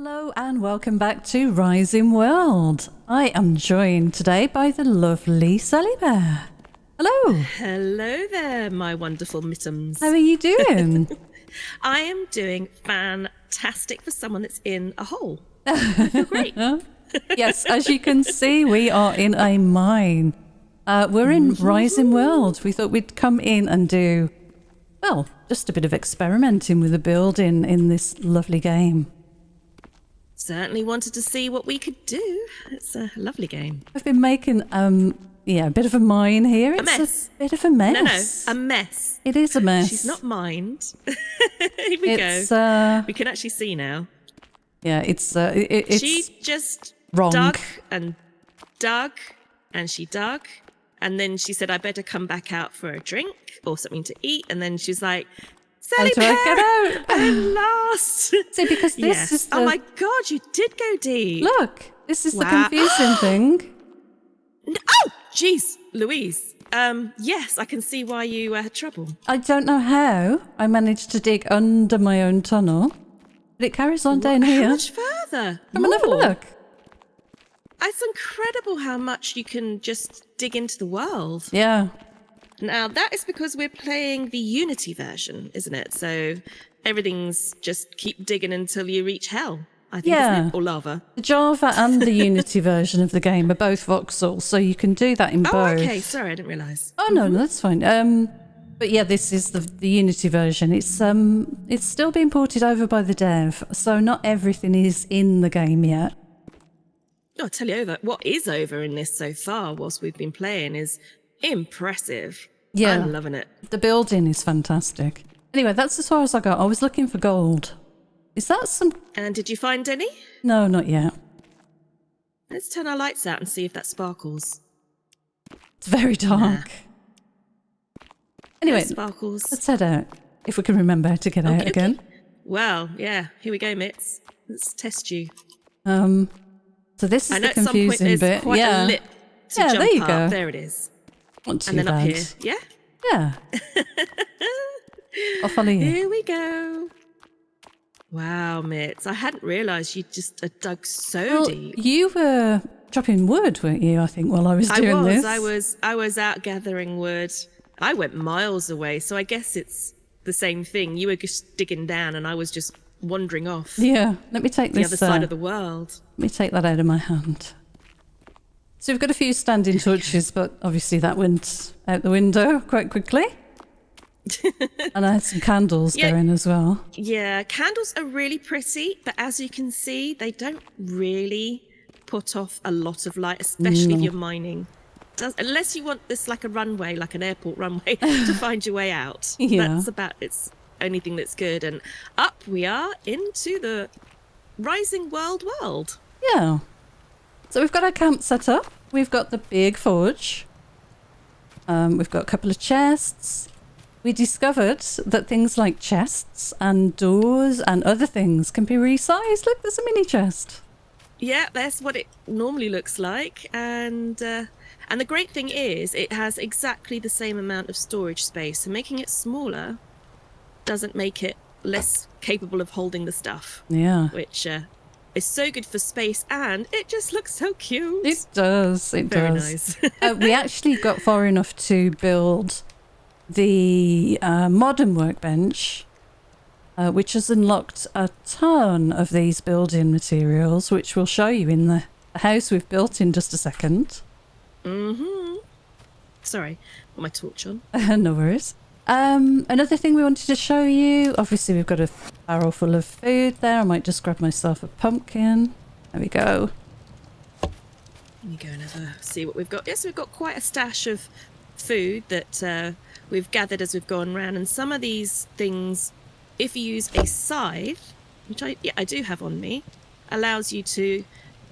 Hello and welcome back to Rising World. I am joined today by the lovely Sele Bear. Hello. Hello there, my wonderful mittens. How are you doing? I am doing fantastic for someone that's in a hole. I feel great. Yes, as you can see, we are in a mine. We're in Rising World. We thought we'd come in and do, well, just a bit of experimenting with the building in this lovely game. Certainly wanted to see what we could do. It's a lovely game. I've been making, a bit of a mine here. It's a mess. A bit of a mess. No, a mess. It is a mess. She's not mined. Here we go. We can actually see now. Yeah, it's she just wrong. dug, and she dug. And then she said, I better come back out for a drink or something to eat. And then she's like, Sally, how do I get out? I'm lost. See, because this is the... Oh my God, you did go deep. Look, this is the confusing thing. Oh, jeez, Louise. Yes, I can see why you had trouble. I don't know how I managed to dig under my own tunnel, but it carries on down here. How much further? Come and have a look. It's incredible how much you can just dig into the world. Yeah. Now, that is because we're playing the Unity version, isn't it? So everything's just keep digging until you reach hell, I think, isn't it? Or lava. The Java and the Unity version of the game are both voxels, so you can do that in both. Oh, okay. Sorry, I didn't realise. Oh, no, that's fine. But yeah, this is the Unity version. It's still being ported over by the dev, so not everything is in the game yet. I'll tell you what is over in this so far whilst we've been playing is impressive. Yeah. I'm loving it. The building is fantastic. Anyway, that's as far as I got. I was looking for gold. Is that some... And did you find any? No, not yet. Let's turn our lights out and see if that sparkles. It's very dark. Anyway, sparkles. Let's head out. If we can remember how to get out again. Well, yeah. Here we go, Mitts. Let's test you. So this is the confusing bit. Quite a lip to jump there you up. go. There it is. Not too and then bad. up here. Yeah? Yeah. I'll follow you. Here we go. Wow, Mitts. I hadn't realised you just dug so deep. You were chopping wood, weren't you, I think, while I was doing this? I was out gathering wood. I went miles away, so I guess it's the same thing. You were just digging down and I was just wandering off. Yeah, let me take this. The other side of the world. Let me take that out of my hand. So we've got a few standing torches, but obviously that went out the window quite quickly. And I had some candles going as well. Yeah, candles are really pretty, but as you can see, they don't really put off a lot of light, especially if you're mining. Unless you want this like a runway, like an airport runway, to find your way out. Yeah. That's about its only thing that's good. And up we are into the Rising world. Yeah. So we've got our camp set up. We've got the big forge. We've got a couple of chests. We discovered that things like chests and doors and other things can be resized. Look, there's a mini chest. Yeah, that's what it normally looks like. And the great thing is it has exactly the same amount of storage space. So making it smaller doesn't make it less capable of holding the stuff. Yeah. Which is so good for space, and it just looks so cute. It does. It Very does. nice. We actually got far enough to build the modern workbench, which has unlocked a ton of these building materials, which we'll show you in the house we've built in just a second. Sorry, got my torch on. No worries. Another thing we wanted to show you, obviously we've got a barrel full of food there. I might just grab myself a pumpkin. There we go. Let me go and see what we've got. Yes, we've got quite a stash of food that we've gathered as we've gone around. And some of these things, if you use a scythe, which I do have on me, allows you to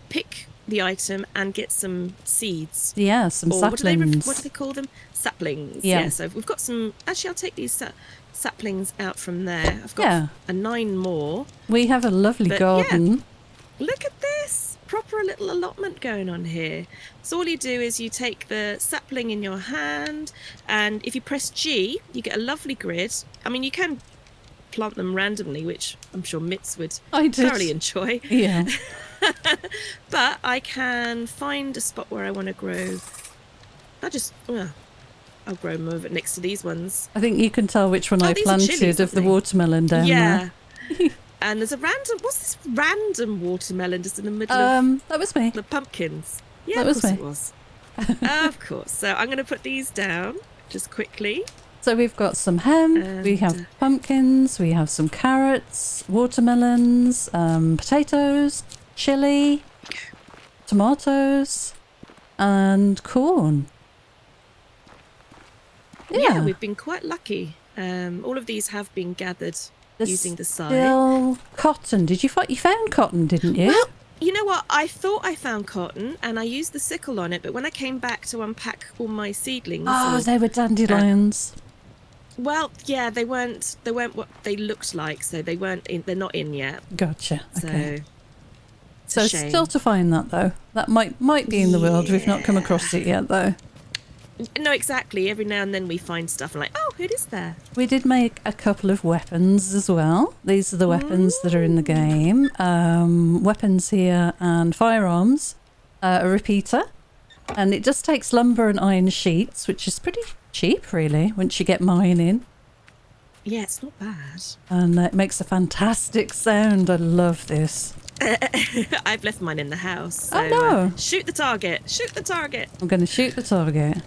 pick the item and get some seeds. Yeah, some saplings. What do they call them? Saplings. Yeah. So we've got some. Actually, I'll take these saplings out from there. I've got 9 more. We have a lovely garden. Yeah, look at this. Proper little allotment going on here. So all you do is you take the sapling in your hand, and if you press G, you get a lovely grid. I mean, you can plant them randomly, which I'm sure Mitz would I did. thoroughly enjoy. Yeah. But I can find a spot where I want to grow. I'll grow them over next to these ones. I think you can tell which one I these are planted chilies, of the aren't they? watermelon down there. Yeah. And there's what's this random watermelon just in the middle of That was me. the pumpkins? Yeah, That of was course me. it was. Of course. So I'm going to put these down just quickly. So we've got some hemp, we have pumpkins, we have some carrots, watermelons, potatoes, chili, tomatoes, and corn. Yeah, we've been quite lucky. All of these have been gathered There's using the scythe. still cotton. Did you find? You found cotton, didn't you? Well, you know what? I thought I found cotton and I used the sickle on it, but when I came back to unpack all my seedlings... Oh, they were dandelions. Well, yeah, they weren't what they looked like, so they weren't in, they're not in yet. Gotcha. So, Okay. it's So a shame. still to find that though. That might be in the world. We've not come across it yet though. No, exactly. Every now and then we find stuff and like, oh, it is there. We did make a couple of weapons as well. These are the weapons that are in the game. Weapons here and firearms. A repeater. And it just takes lumber and iron sheets, which is pretty cheap really once you get mining. Yeah, it's not bad. And it makes a fantastic sound. I love this. I've left mine in the house. So, Oh, no. Shoot the target. Shoot the target. I'm going to shoot the target.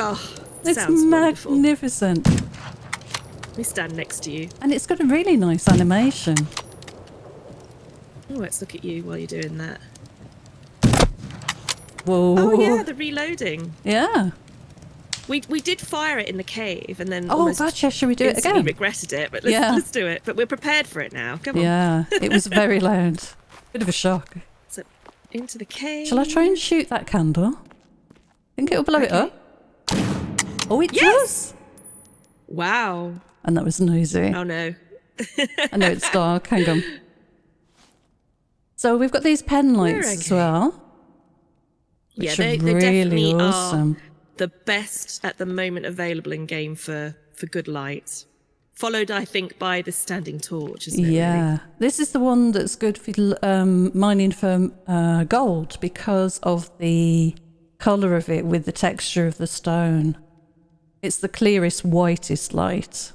Oh, It's sounds wonderful. magnificent. Let me stand next to you. And it's got a really nice animation. Oh, let's look at you while you're doing that. Whoa. Oh, yeah, the reloading. Yeah. We did fire it in the cave and then Oh, almost gotcha. Shall we do it instantly again? regretted it. But Yeah. let's do it. But we're prepared for it now. Come on. Yeah. It was very loud. Bit of a shock. So, into the cave. Shall I try and shoot that candle? Think it'll blow it Okay. up? Oh, it Yes! does. Wow. And that was noisy. Oh, no. I know it's dark. Hang on. So we've got these pen lights We're as okay. well. Yeah, Which they are really definitely awesome. are the best at the moment available in game for good light. Followed, I think, by the standing torch, isn't it? Yeah. Really? This is the one that's good for mining for gold because of the colour of it with the texture of the stone. It's the clearest, whitest light.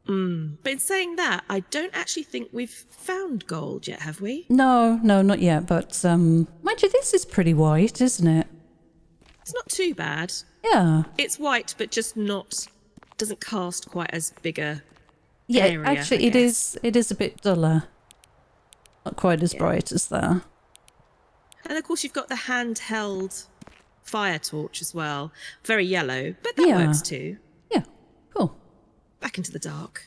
But in saying that, I don't actually think we've found gold yet, have we? No, not yet. But mind you, this is pretty white, isn't it? It's not too bad. Yeah. It's white, but just not doesn't cast quite as big a Yeah, area, actually, I it guess. is a bit duller. Not quite as bright as that. And of course, you've got the handheld fire torch as well. Very yellow, but that Yeah. works too. Yeah, cool. Back into the dark.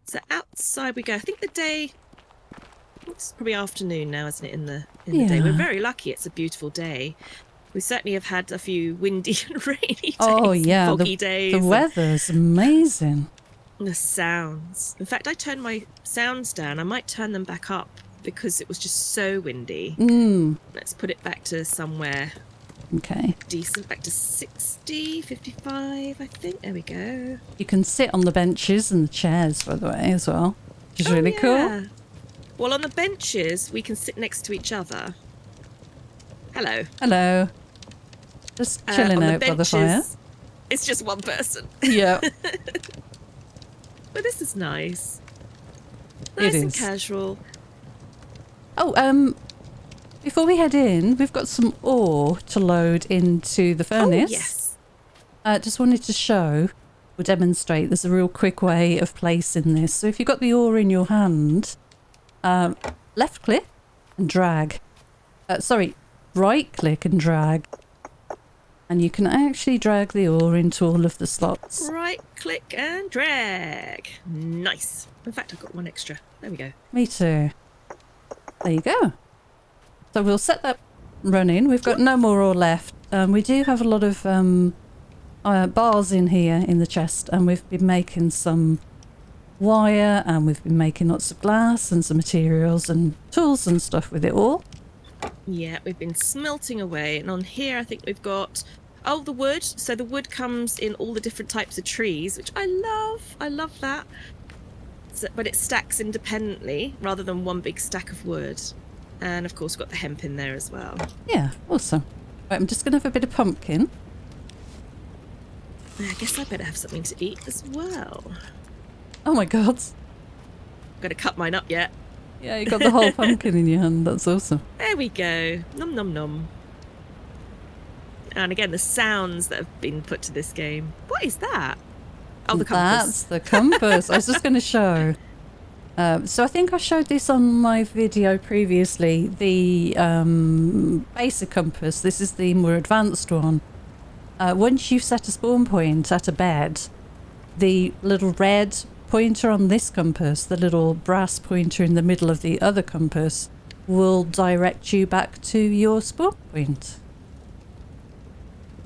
So outside we go. I think the day. It's probably afternoon now, isn't it? In the day, we're Yeah. very lucky. It's a beautiful day. We certainly have had a few windy and rainy days. Oh yeah, foggy the days. weather's amazing. And the sounds. In fact, I turned my sounds down. I might turn them back up because it was just so windy. Let's put it back to somewhere Okay. decent. Back to 60, 55, I think. There we go. You can sit on the benches and the chairs, by the way, as well, which is really cool. Yeah. Well, on the benches, we can sit next to each other. Hello. Hello. Just chilling on out by the fire. It's just one person. Yeah. But this is nice. It Nice and is. casual. Oh, before we head in, we've got some ore to load into the furnace. Oh, yes. Just wanted to show or demonstrate there's a real quick way of placing this. So if you've got the ore in your hand, left click and drag. Right click and drag. And you can actually drag the ore into all of the slots. Right click and drag. Nice. In fact, I've got one extra. There we go. Me too. There you go. So we'll set that running. We've got no more ore left. We do have a lot of bars in here in the chest, and we've been making some wire, and we've been making lots of glass and some materials and tools and stuff with it all. Yeah, we've been smelting away. And on here, I think we've got Oh, the wood. So the wood comes in all the different types of trees, which I love. I love that. So, but it stacks independently rather than one big stack of wood. And of course, we've got the hemp in there as well. Yeah, awesome. Right, I'm just going to have a bit of pumpkin. I guess I better have something to eat as well. Oh my god. I've got to cut mine up yet. Yeah, you got the whole pumpkin in your hand. That's awesome. There we go. Nom nom nom. And again, the sounds that have been put to this game. What is that? Oh, the compass. That's the compass. I was just going to show. So I think I showed this on my video previously. The basic compass. This is the more advanced one. Once you set a spawn point at a bed, the little red pointer on this compass, the little brass pointer in the middle of the other compass, will direct you back to your spawn point.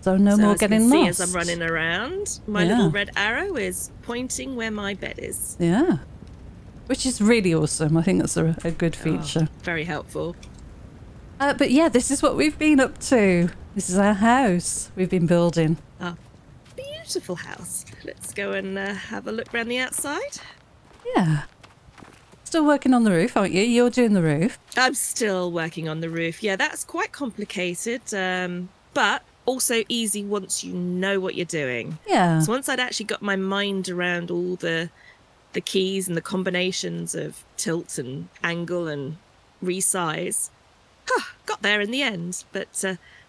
So no more getting lost. As I'm running around, my little red arrow is pointing where my bed is. Yeah. Which is really awesome. I think that's a good feature. Very helpful. But yeah, this is what we've been up to. This is our house we've been building. Oh, beautiful house. Let's go and have a look around the outside. Yeah. Still working on the roof, aren't you? You're doing the roof. I'm still working on the roof. Yeah, that's quite complicated, but also easy once you know what you're doing. Yeah. So once I'd actually got my mind around all the keys and the combinations of tilt and angle and resize, got there in the end. But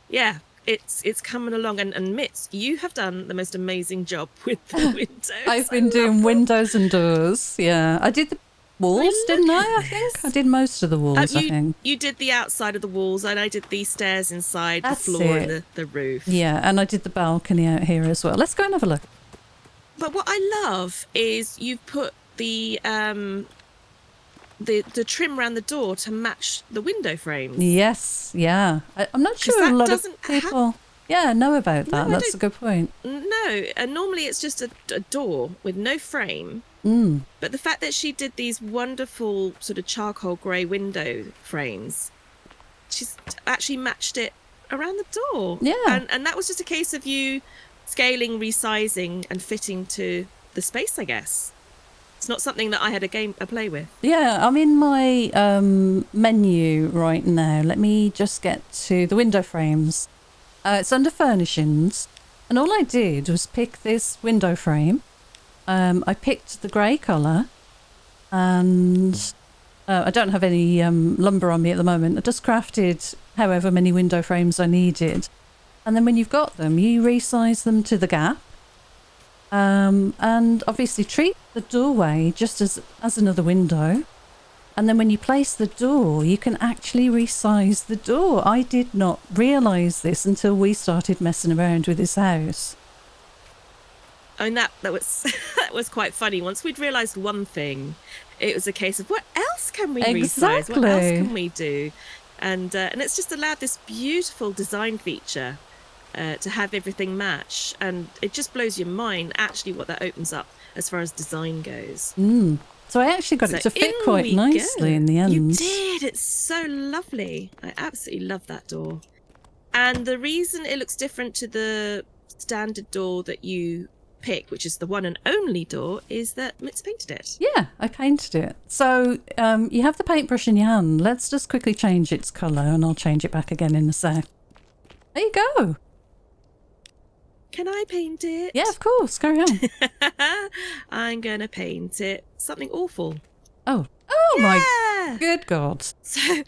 yeah, it's coming along. And Mitz, you have done the most amazing job with the windows. I've been doing windows and doors. Yeah. I did the walls, didn't I? I think I did most of the walls. I think you did the outside of the walls, and I did the stairs inside, the floor, and the roof. Yeah, and I did the balcony out here as well. Let's go and have a look. But what I love is you've put the trim around the door to match the window frames. Yes, yeah. I'm not sure a lot of people know about that. No, that's a good point. No, and normally it's just a door with no frame. But the fact that she did these wonderful sort of charcoal grey window frames, she's actually matched it around the door. Yeah. And that was just a case of you scaling, resizing and fitting to the space, I guess. It's not something that I had a play with. Yeah, I'm in my menu right now. Let me just get to the window frames. It's under furnishings. And all I did was pick this window frame. I picked the grey colour. And I don't have any lumber on me at the moment. I just crafted however many window frames I needed. And then when you've got them, you resize them to the gap. And obviously treat the doorway just as another window. And then when you place the door, you can actually resize the door. I did not realise this until we started messing around with this house. I mean, that was that was quite funny. Once we'd realised one thing, it was a case of what else can we resize? What else can we do? And it's just allowed this beautiful design feature to have everything match, and it just blows your mind actually what that opens up as far as design goes. So I actually got it to fit quite nicely in the end. You did. It's so lovely. I absolutely love that door. And the reason it looks different to the standard door that you pick, which is the one and only door, is that Mitz painted it. Yeah, I painted it. So you have the paintbrush in your hand. Let's just quickly change its colour and I'll change it back again in a sec. There you go. Can I paint it? Yeah, of course. Carry on. I'm going to paint it something awful. Oh my good God. So,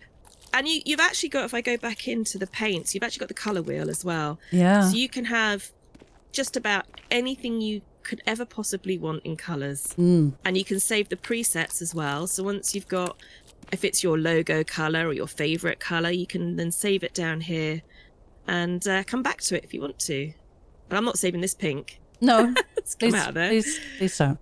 and you've actually got, if I go back into the paints, you've actually got the colour wheel as well. Yeah. So you can have just about anything you could ever possibly want in colours. And you can save the presets as well. So once you've got, if it's your logo colour or your favourite colour, you can then save it down here and come back to it if you want to. But I'm not saving this pink. No. It's come out of there. Please don't.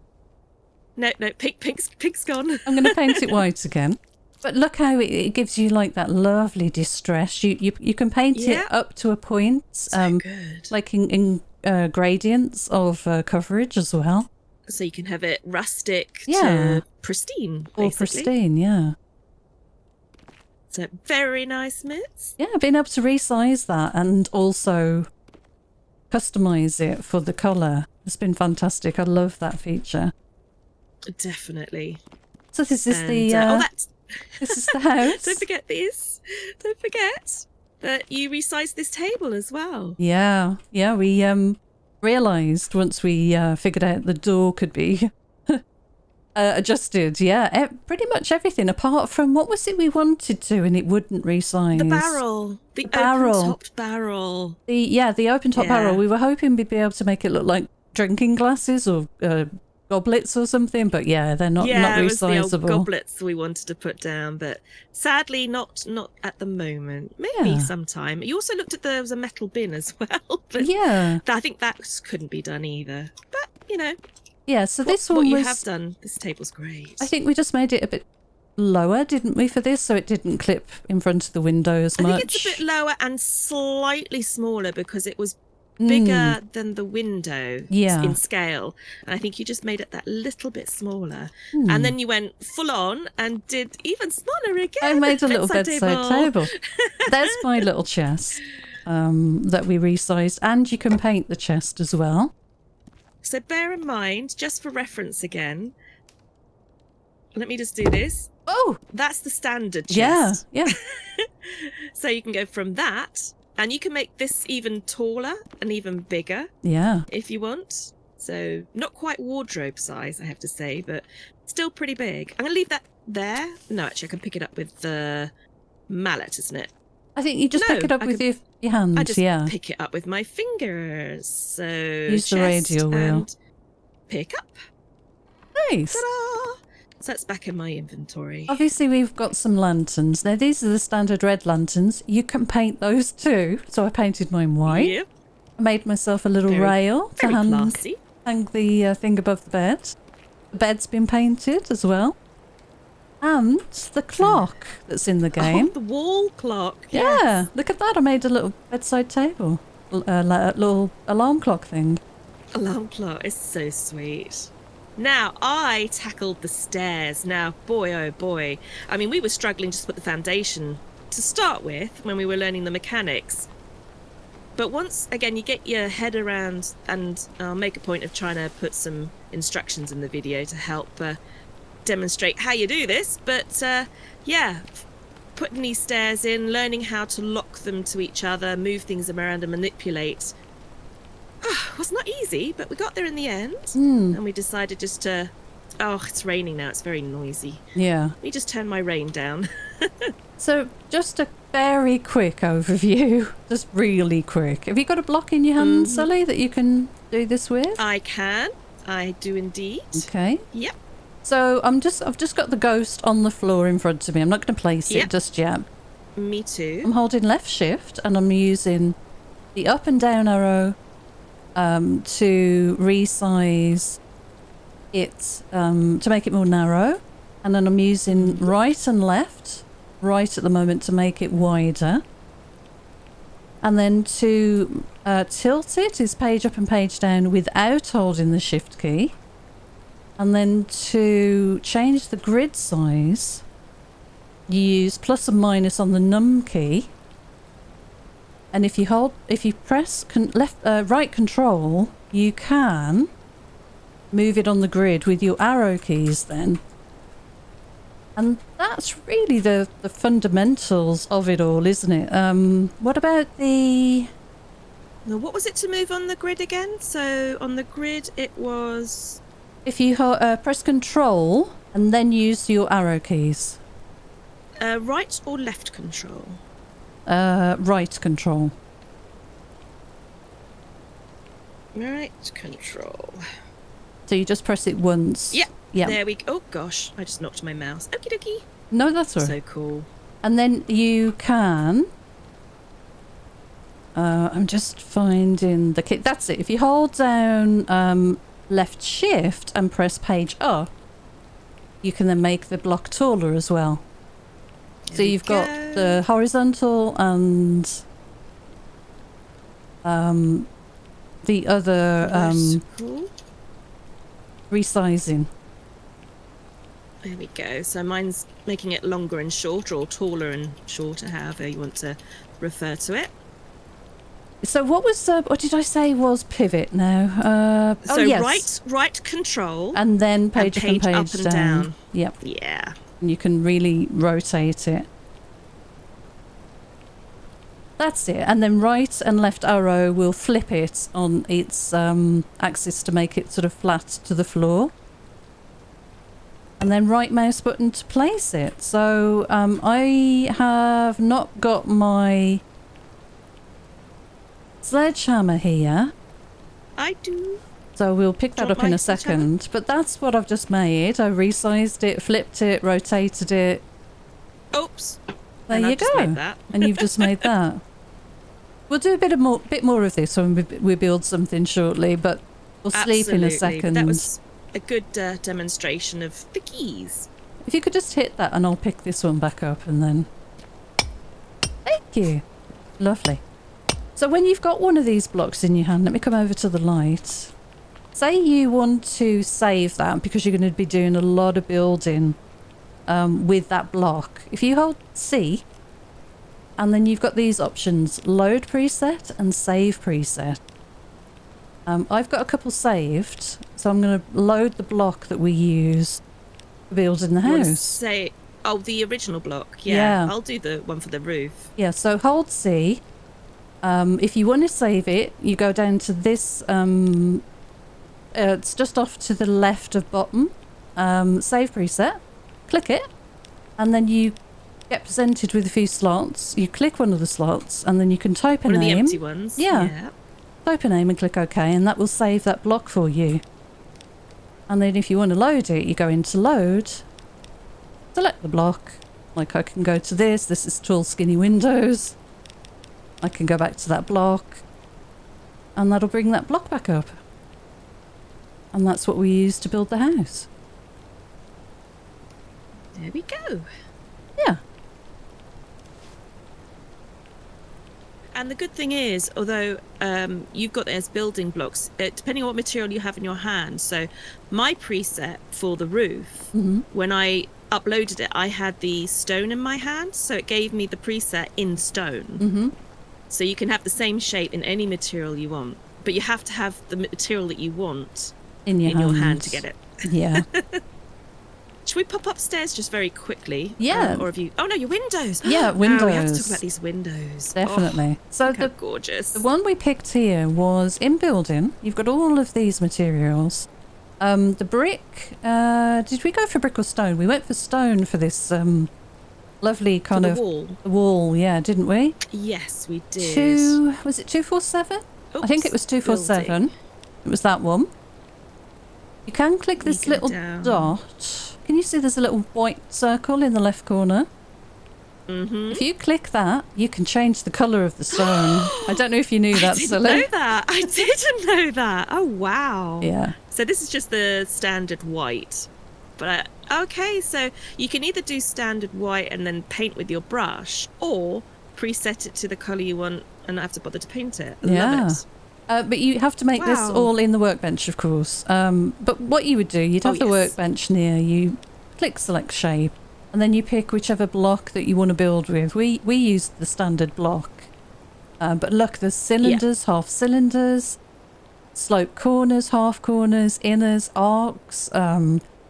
No, pink's gone. I'm going to paint it white again. But look how it gives you like that lovely distress. You can paint it up to a point. So good. Like in gradients of coverage as well. So you can have it rustic to pristine, basically. Or pristine, yeah. So very nice, Mitz. Yeah, being able to resize that and also customize it for the color. It's been fantastic. I love that feature. Definitely. So this is the that's this is the house. Don't forget this. Don't forget that you resized this table as well. Yeah, we realized once we figured out the door could be adjusted. Yeah, pretty much everything apart from what was it we wanted to, and it wouldn't resize. The barrel, the open-topped barrel. The open-top barrel. We were hoping we'd be able to make it look like drinking glasses or goblets or something, but yeah, they're not it was resizable. the old goblets we wanted to put down, but sadly not at the moment. Maybe sometime. You also looked at there was a metal bin as well, but I think that couldn't be done either. But you know, so this one what was. You have done. This table's great. I think we just made it a bit lower, didn't we, for this, so it didn't clip in front of the window as much. I think it's a bit lower and slightly smaller because it was bigger than the window in scale, and I think you just made it that little bit smaller, and then you went full on and did even smaller again. I made a little bedside table. There's my little chest that we resized, and you can paint the chest as well. So bear in mind, just for reference again, let me just do this. Oh, that's the standard chest. Yeah. So you can go from that. And you can make this even taller and even bigger if you want. So not quite wardrobe size, I have to say, but still pretty big. I'm going to leave that there. No, actually, I can pick it up with the mallet, isn't it? I think you just pick it up with your hands, I just pick it up with my fingers. So use the radial wheel. Pick up. Nice. Ta-da! So that's back in my inventory. Obviously, we've got some lanterns. Now, these are the standard red lanterns. You can paint those too. So I painted mine white. Yep. I made myself a little rail to hang the thing above the bed. The bed's been painted as well. And the clock that's in the game. Oh, the wall clock. Yeah, yes. Look at that. I made a little bedside table. Like a little alarm clock thing. Alarm clock is so sweet. Now, I tackled the stairs. Now, boy, oh boy. I mean, we were struggling just to put the foundation to start with when we were learning the mechanics. But once, again, you get your head around, and I'll make a point of trying to put some instructions in the video to help demonstrate how you do this. But, putting these stairs in, learning how to lock them to each other, move things around and manipulate. Was not easy, but we got there in the end, and we decided just to... Oh, it's raining now. It's very noisy. Yeah. Let me just turn my rain down. So, just a very quick overview. Just really quick. Have you got a block in your hand, Sele, that you can do this with? I can. I do indeed. Okay. Yep. So, I've just got the ghost on the floor in front of me. I'm not going to place it just yet. Me too. I'm holding left shift, and I'm using the up and down arrow to resize it, to make it more narrow, and then I'm using right and left, right at the moment, to make it wider, and then to tilt it is page up and page down without holding the shift key, and then to change the grid size you use plus and minus on the num key. And if you press right control, you can move it on the grid with your arrow keys then. And that's really the fundamentals of it all, isn't it? What about the... Now, what was it to move on the grid again? So on the grid it was... If you press control and then use your arrow keys. Right or left control? Right control. Right control. So you just press it once. Yep. Yeah. There we go. Oh gosh, I just knocked my mouse. Okie dokie. No, that's all right. So cool. And then you can... I'm just finding the key. That's it. If you hold down left shift and press page up, you can then make the block taller as well. So you've got the horizontal and the other resizing. There we go. So mine's making it longer and shorter, or taller and shorter, however you want to refer to it. So what was what did I say was pivot now? So yes. right control. And then page up and page up and down. down. Yep. Yeah. And you can really rotate it. That's it. And then right and left arrow will flip it on its axis to make it sort of flat to the floor. And then right mouse button to place it. So I have not got my sledgehammer here. I do. So we'll pick that up in a second. But that's what I've just made. I resized it, flipped it, rotated it. Oops. There you go. And you've just made that. We'll do a bit more of this when we build something shortly, but we'll sleep in a second. That was a good demonstration of the keys. If you could just hit that and I'll pick this one back up and then... Thank you. Lovely. So when you've got one of these blocks in your hand, let me come over to the light. Say you want to save that because you're going to be doing a lot of building with that block. If you hold C, and then you've got these options, load preset and save preset. I've got a couple saved, so I'm going to load the block that we use for building the house. The original block. Yeah. I'll do the one for the roof. Yeah, so hold C. If you want to save it, you go down to this, it's just off to the left of bottom, save preset, click it, and then you get presented with a few slots. You click one of the slots and then you can type a name. One of the empty ones. Yeah. Type a name and click OK, and that will save that block for you. And then if you want to load it, you go into load, select the block. Like I can go to this is tall skinny windows. I can go back to that block and that'll bring that block back up. And that's what we use to build the house. There we go. Yeah. And the good thing is, although you've got it as building blocks, depending on what material you have in your hand. So my preset for the roof, when I uploaded it, I had the stone in my hand. So it gave me the preset in stone. So you can have the same shape in any material you want, but you have to have the material that you want in your hand to get it. Yeah. Should we pop upstairs just very quickly? Yeah. Or have you... Oh, no, your windows. Yeah, windows. We have to talk about these windows. Definitely. So they're gorgeous. The one we picked here was in building. You've got all of these materials. The brick... did we go for brick or stone? We went for stone for this lovely kind of... wall. The wall, yeah, didn't we? Yes, we did. Was it 247? I think it was 247. It was that one. You can click this little dot. Can you see there's a little white circle in the left corner? If you click that, you can change the colour of the stone. I don't know if you knew that, Sele. I didn't know that. I didn't know that. Oh, wow. Yeah. So this is just the standard white. But okay, so you can either do standard white and then paint with your brush, or preset it to the colour you want and not have to bother to paint it. I love it. But you have to make this all in the workbench, of course. But what you would do, you'd have the workbench near you, click select shape, and then you pick whichever block that you want to build with. We used the standard block. But look, there's cylinders, half cylinders, slope corners, half corners, inners, arcs,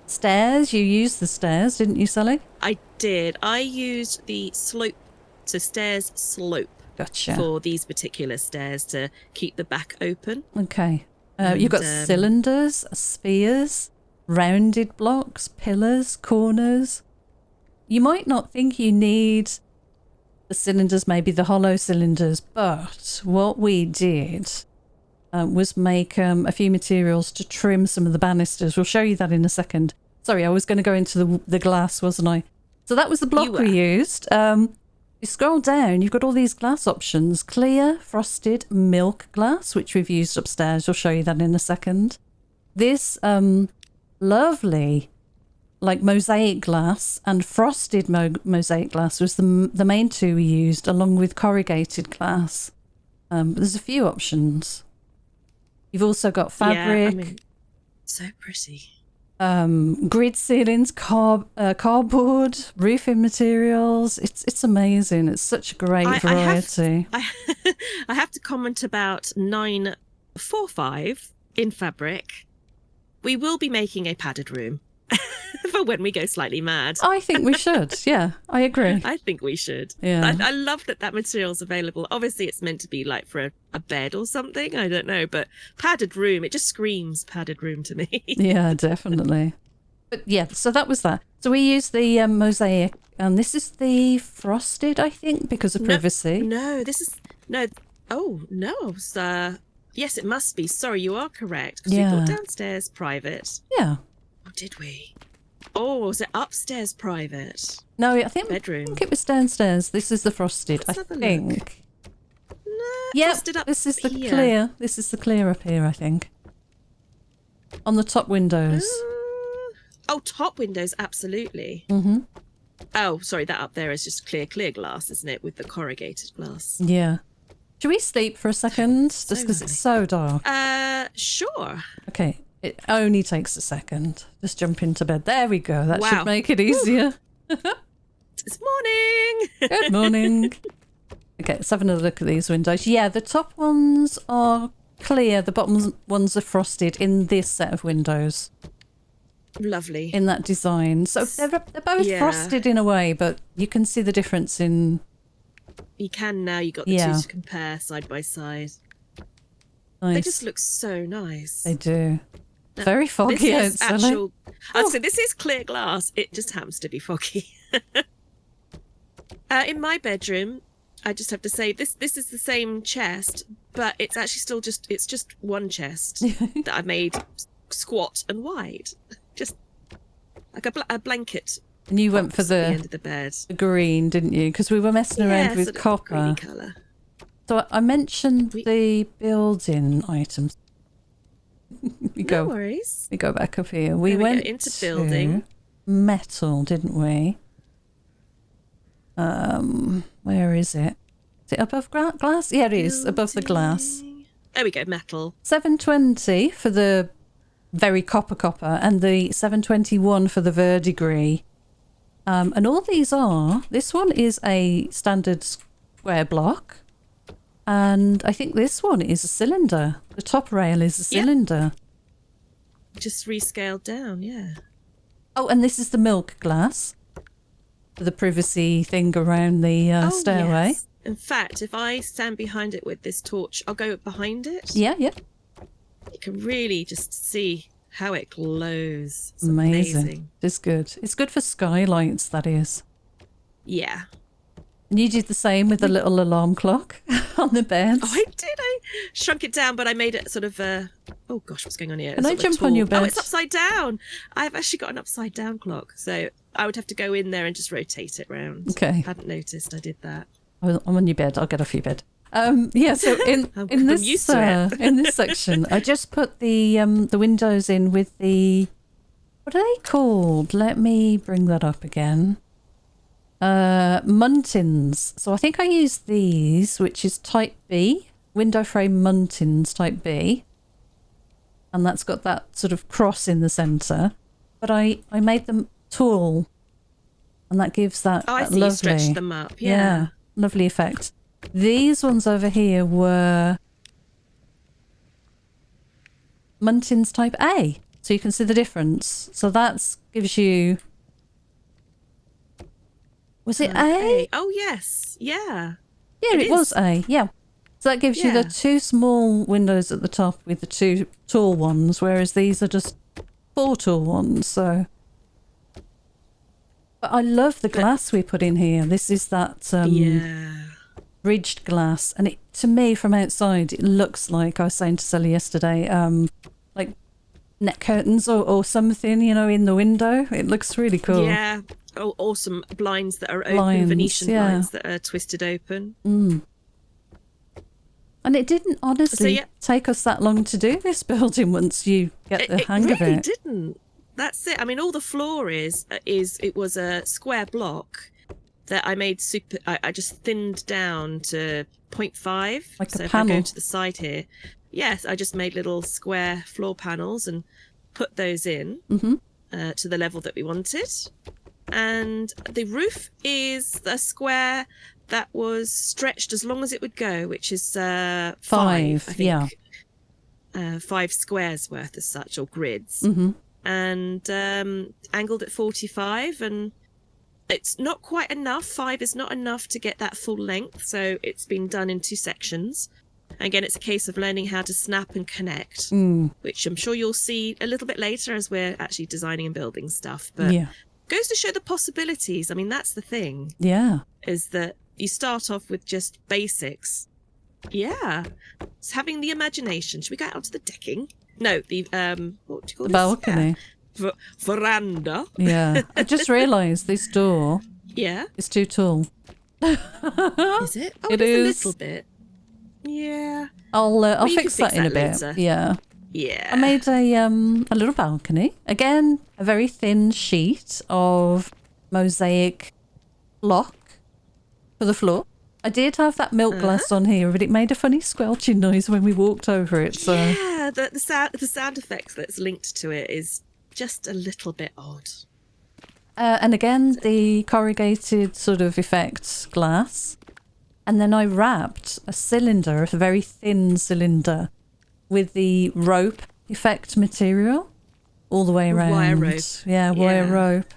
stairs. You used the stairs, didn't you, Sele? I did. I used the slope, so stairs slope. Gotcha. For these particular stairs to keep the back open. Okay. You've got cylinders, spheres, rounded blocks, pillars, corners. You might not think you need the cylinders, maybe the hollow cylinders, but what we did was make a few materials to trim some of the banisters. We'll show you that in a second. Sorry, I was going to go into the glass, wasn't I? So that was the block we used. You scroll down, you've got all these glass options. Clear, frosted, milk glass, which we've used upstairs. I'll show you that in a second. This lovely, like mosaic glass and frosted mosaic glass was the main two we used, along with corrugated glass. But there's a few options. You've also got fabric. Yeah, so pretty. Grid ceilings, cardboard, roofing materials. It's amazing. It's such a great variety. I have to comment about 945 in fabric. We will be making a padded room for when we go slightly mad. I think we should. Yeah, I agree. I think we should. Yeah. I love that material's available. Obviously, it's meant to be like for a bed or something. I don't know, but padded room, it just screams padded room to me. Yeah, definitely. But yeah, so that was that. So we used the mosaic, and this is the frosted, I think, because of privacy. No, this is no. Oh no, yes, it must be. Sorry, you are correct. Because we thought downstairs private. Yeah. Oh, did we? Oh, was it upstairs private? No, I think bedroom. I think it was downstairs. This is the frosted, Let's I have a think. Look. No, Yeah, frosted up this is the here. clear. This is the clear up here, I think. On the top windows. Oh, top windows, absolutely. Mm-hmm. Oh, sorry, that up there is just clear glass, isn't it, with the corrugated glass? Yeah. Should we sleep for a second? So Just because it's lovely. so dark. Sure. Okay. It only takes a second. Just jump into bed. There we go. That Wow. should make it easier. It's morning. Good morning. Okay, let's have another look at these windows. Yeah, the top ones are clear. The bottom ones are frosted in this set of windows. Lovely. In that design. So they're both frosted in a way, but you can see the difference in... You can now. You got the two to compare side by side. Nice. They just look so nice. They do. Very foggy This is outside. I'd say this is clear glass. It just happens to be foggy. In my bedroom, I just have to say this is the same chest, but it's actually still just one chest that I made squat and wide, just like a blanket. And you went for the end of the bed. The green, didn't you? Because we were messing around with copper. Greeny colour. So I mentioned the building items. No worries. We go back up here. We There went go, into building. Metal, didn't we? Where is it? Is it above glass? Yeah, it is above the glass. There we go. Metal. 720 for the very copper, and the 721 for the verdigris. And all these are. This one is a standard square block. And I think this one is a cylinder. The top rail is a cylinder. Just rescaled down, yeah. Oh, and this is the milk glass. The privacy thing around the stairway. Yes. In fact, if I stand behind it with this torch, I'll go behind it. Yeah. You can really just see how it glows. It's Amazing. amazing. It's good. It's good for skylights, that is. Yeah. And you did the same with the little alarm clock on the bed. Oh, I did. I shrunk it down, but I made it sort of oh gosh, what's going on here? Can I jump on your bed? Oh, it's upside down. I've actually got an upside down clock, so I would have to go in there and just rotate it round. Okay. Hadn't noticed I did that. I'm on your bed. I'll get off your bed. Yeah, so in this used to it. in this section, I just put the windows in with the, what are they called? Let me bring that up again. Muntins. So I think I used these, which is type B, window frame muntins type B, and that's got that sort of cross in the centre. But I made them tall, and that gives that, Oh, I that see. You lovely, stretched them up. Yeah. lovely effect. These ones over here were Muntins type A, so you can see the difference. So that gives you... Was it A? Oh, yes. Yeah. Yeah, it was A, yeah. So that gives you the two small windows at the top with the two tall ones, whereas these are just four tall ones, so... But I love the glass we put in here. This is that ridged glass, and it, to me, from outside, it looks like, I was saying to Sele yesterday, like net curtains or something, you know, in the window. It looks really cool. Yeah. Oh, awesome blinds that are open, Blinds, Venetian blinds that are twisted open. Mm. And it didn't honestly take us that long to do this building once you get the hang of it. It really didn't. That's it. I mean, all the floor is it was a square block that I made I just thinned down to 0.5. Like so a if panel. I go to the side here, yes, I just made little square floor panels and put those in to the level that we wanted. And the roof is a square that was stretched as long as it would go, which is 5, I think. Yeah. 5 squares worth as such, or grids. Mm-hmm. And angled at 45, and it's not quite enough. 5 is not enough to get that full length, so it's been done in 2 sections. Again, it's a case of learning how to snap and connect, which I'm sure you'll see a little bit later as we're actually designing and building stuff. But goes to show the possibilities. I mean, that's the thing. Yeah. Is that you start off with just basics. Yeah. It's having the imagination. Should we go out onto the decking? No, the what do you call The this? balcony. Veranda. Yeah. I just realised this door is too tall. Is it? Oh, It it is is. a little bit. Yeah. I'll you fix can that in a bit. later. Yeah. Yeah. I made a little balcony. Again, a very thin sheet of mosaic block for the floor. I did have that milk glass on here, but it made a funny squelching noise when we walked over it. So yeah, the sound effect that's linked to it is just a little bit odd. and again, the corrugated sort of effect glass. And then I wrapped a cylinder, a very thin cylinder, with the rope effect material all the way around. Wire rope. Yeah, wire Yeah. rope.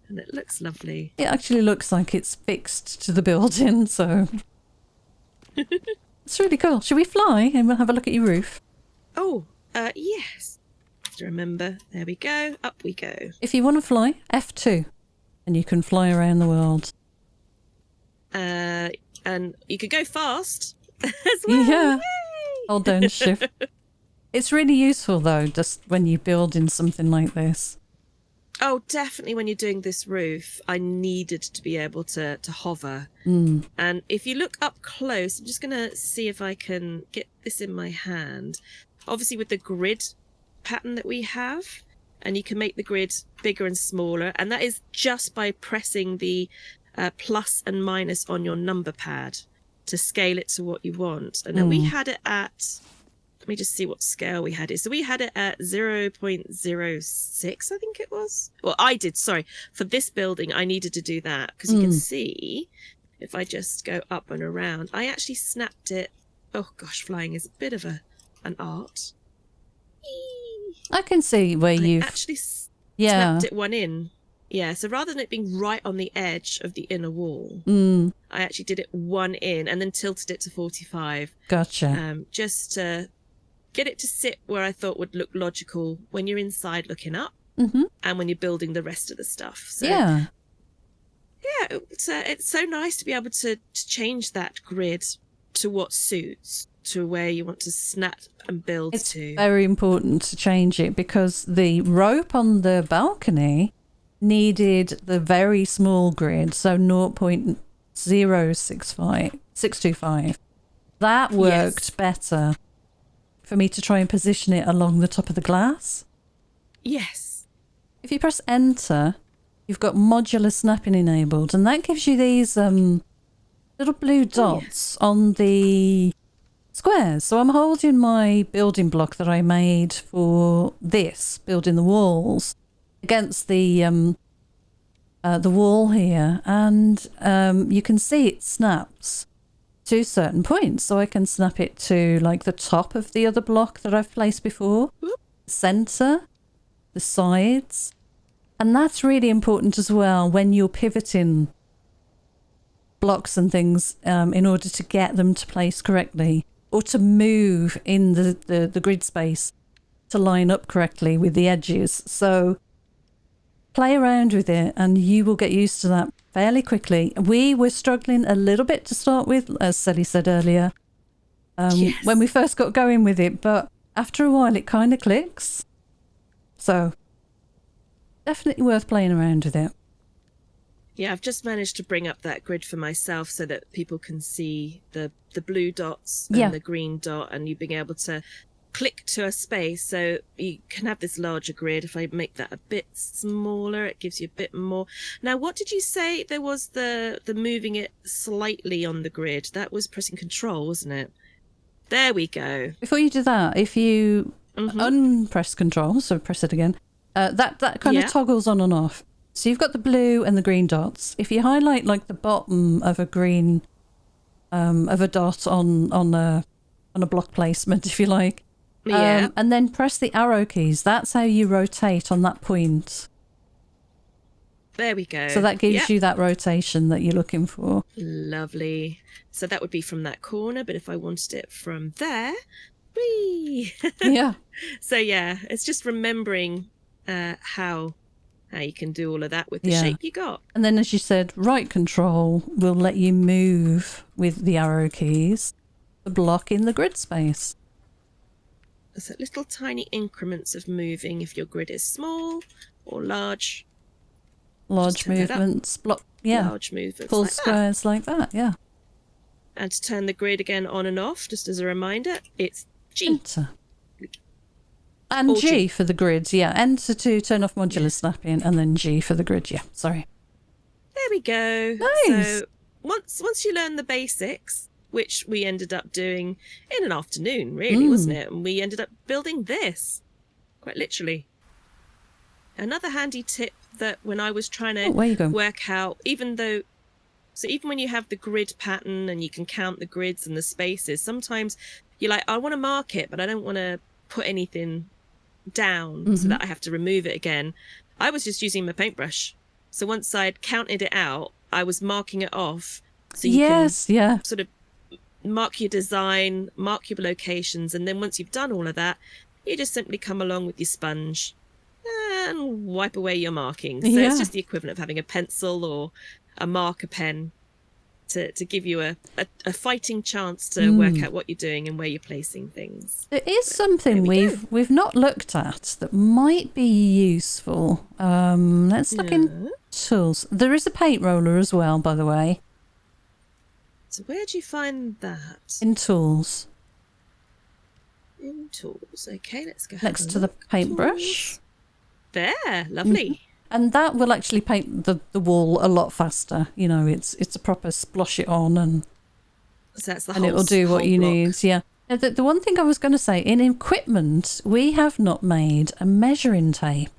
And it looks lovely. It actually looks like it's fixed to the building, so it's really cool. Should we fly and we'll have a look at your roof? Oh, yes. Have to remember. There we go. Up we go. If you want to fly, F2, and you can fly around the world. And you could go fast as well. Yeah. Yay! Hold down shift. It's really useful though, just when you build in something like this. Oh, definitely when you're doing this roof, I needed to be able to hover. And if you look up close, I'm just going to see if I can get this in my hand. Obviously with the grid pattern that we have, and you can make the grid bigger and smaller, and that is just by pressing the plus and minus on your number pad to scale it to what you want. And then we had it at, let me just see what scale we had it. So we had it at 0.06, I think it was. Well, I did, sorry. For this building, I needed to do that because you can see, if I just go up and around, I actually snapped it. Oh gosh, flying is a bit of an art. I can see where you've actually snapped it one in. Yeah, so rather than it being right on the edge of the inner wall, I actually did it one in and then tilted it to 45. Gotcha. Just to get it to sit where I thought would look logical when you're inside looking up and when you're building the rest of the stuff. So, yeah, it's so nice to be able to change that grid to what suits, to where you want to snap and build it's to. very important to change it because the rope on the balcony needed the very small grid, so 0.0625. That worked better for me to try and position it along the top of the glass. Yes. If you press enter, you've got modular snapping enabled, and that gives you these little blue dots on the squares. So I'm holding my building block that I made for this, building the walls, against the wall here, and you can see it snaps to certain points. So I can snap it to like the top of the other block that I've placed before, center, the sides, and that's really important as well when you're pivoting blocks and things in order to get them to place correctly or to move in the grid space to line up correctly with the edges. So play around with it and you will get used to that fairly quickly. We were struggling a little bit to start with, as Sele said earlier, when we first got going with it, but after a while it kind of clicks. So definitely worth playing around with it. Yeah, I've just managed to bring up that grid for myself so that people can see the blue dots and the green dot, and you being able to click to a space so you can have this larger grid. If I make that a bit smaller, it gives you a bit more. Now, what did you say there was the moving it slightly on the grid? That was pressing control, wasn't it? There we go. Before you do that, if you unpress control, so press it again, that kind of toggles on and off. So you've got the blue and the green dots. If you highlight like the bottom of a green, of a dot on a block placement, if you like, and then press the arrow keys, that's how you rotate on that point. There we go. So that gives you that rotation that you're looking for. Lovely. So that would be from that corner, but if I wanted it from there, whee! Yeah. So yeah, it's just remembering how you can do all of that with the shape you got. And then, as you said, right control will let you move with the arrow keys the block in the grid space. So little tiny increments of moving if your grid is small or large. Large movements, block, large movements, full like squares like that, yeah. And to turn the grid again on and off, just as a reminder, it's G. Enter. And G for the grids, yeah. Enter to turn off modular snapping, and then G for the grid, yeah. Sorry. There we go. Nice. So once you learn the basics, which we ended up doing in an afternoon, really, wasn't it? And we ended up building this, quite literally. Another handy tip that when I was trying to work out, even when you have the grid pattern and you can count the grids and the spaces, sometimes you're like, I want to mark it, but I don't want to put anything down so that I have to remove it again. I was just using my paintbrush. So once I'd counted it out, I was marking it off. So you can sort of mark your design, mark your locations, and then once you've done all of that, you just simply come along with your sponge and wipe away your markings. So it's just the equivalent of having a pencil or a marker pen to give you a fighting chance to work out what you're doing and where you're placing things. There is something we've not looked at that might be useful. Let's look in tools. There is a paint roller as well, by the way. So where do you find that? In tools. In tools. Okay, let's go. Next to the paintbrush. There, lovely. And that will actually paint the wall a lot faster. You know, it's a proper splosh it on and so that's the and it will do what you need. Yeah. Now, the one thing I was going to say, in equipment, we have not made a measuring tape.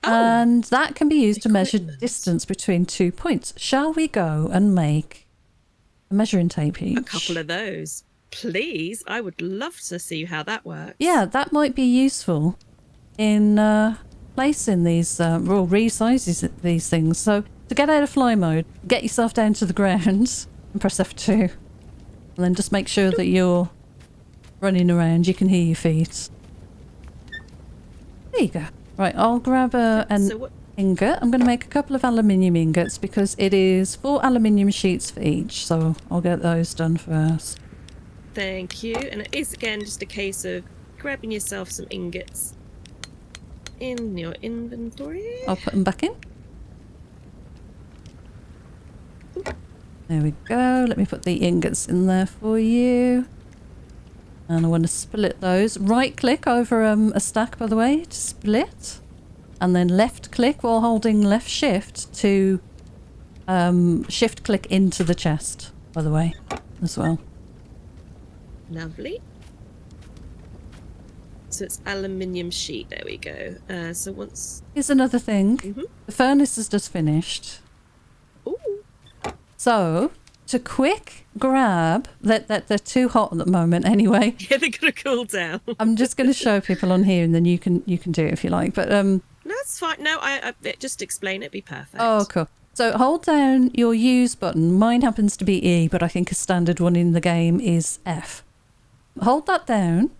And that can be used to measure distance between 2 points. Shall we go and make a measuring tape each? A couple of those, please. I would love to see how that works. Yeah, that might be useful in placing these, resizes these things. So to get out of fly mode, get yourself down to the ground and press F2. And then just make sure that you're running around. You can hear your feet. There you go. Right, I'll grab an ingot. I'm going to make a couple of aluminium ingots because it is 4 aluminium sheets for each. So I'll get those done first. Thank you. And it is, again, just a case of grabbing yourself some ingots in your inventory. I'll put them back in. There we go. Let me put the ingots in there for you. And I want to split those. Right click over a stack, by the way, to split. And then left click while holding left shift to shift click into the chest, by the way, as well. Lovely. So it's aluminium sheet. There we go. So once... Here's another thing. The furnace is just finished. Ooh. So... to quick grab that they're too hot at the moment anyway. Yeah, they're gonna cool down. I'm just going to show people on here, and then you can do it if you like. But no, that's fine. No, I just explain it. Be perfect. Oh, cool. So hold down your use button. Mine happens to be E, but I think a standard one in the game is F. Hold that down,